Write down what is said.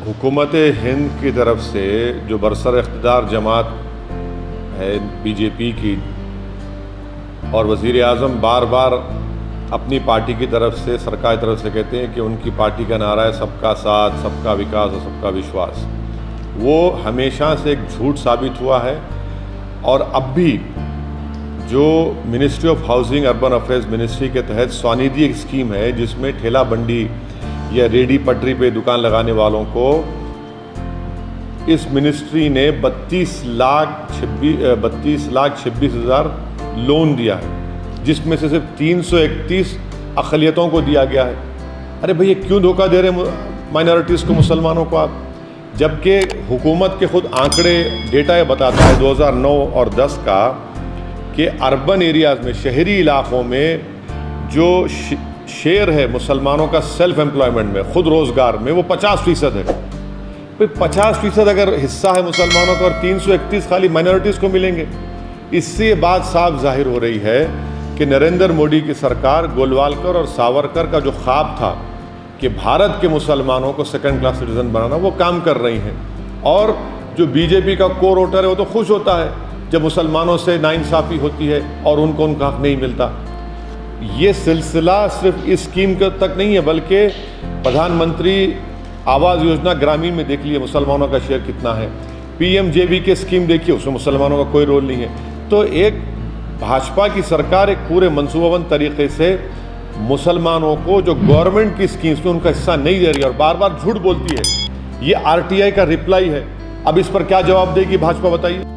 हुकूमत हिंद की तरफ से जो बरसर इक़्तिदार जमात है बीजेपी की, और वज़ीर आज़म बार बार अपनी पार्टी की तरफ से, सरकार की तरफ से कहते हैं कि उनकी पार्टी का नारा है सबका साथ, सबका विकास और सबका विश्वास। वो हमेशा से एक झूठ साबित हुआ है। और अब भी जो ministry of housing urban affairs ministry के तहत स्वनिधि एक स्कीम है, जिसमें ठेला बंडी या रेडी पटरी पे दुकान लगाने वालों को इस मिनिस्ट्री ने 32,26,000 लोन दिया है, जिसमें से सिर्फ 331 अक़लियतों को दिया गया है। अरे भैया, क्यों धोखा दे रहे माइनॉरिटीज़ को, मुसलमानों को आप? जबकि हुकूमत के खुद आंकड़े, डेटा ये बताता है 2009 और 10 का कि अर्बन एरियाज़ में, शहरी इलाक़ों में जो शेयर है मुसलमानों का सेल्फ एम्प्लॉयमेंट में, खुद रोज़गार में, वो 50% है। भाई 50% अगर हिस्सा है मुसलमानों का और 331 खाली माइनॉरिटीज़ को मिलेंगे, इससे ये बात साफ जाहिर हो रही है कि नरेंद्र मोदी की सरकार गोलवालकर और सावरकर का जो ख्वाब था कि भारत के मुसलमानों को सेकंड क्लास सिटीज़न बनाना, वो काम कर रही हैं। और जो बीजेपी का कोर वोटर है वो तो खुश होता है जब मुसलमानों से नाइंसाफ़ी होती है और उनको उनका हक नहीं मिलता। ये सिलसिला सिर्फ इस स्कीम तक नहीं है, बल्कि प्रधानमंत्री आवास योजना ग्रामीण में देख लीजिए मुसलमानों का शेयर कितना है। PMJB स्कीम देखिए, उसमें मुसलमानों का कोई रोल नहीं है। तो एक भाजपा की सरकार एक पूरे मनसूबाबंद तरीके से मुसलमानों को जो गवर्नमेंट की स्कीम्स में उनका हिस्सा नहीं दे रही है और बार बार झूठ बोलती है। ये RTI का रिप्लाई है। अब इस पर क्या जवाब देगी भाजपा, बताइए।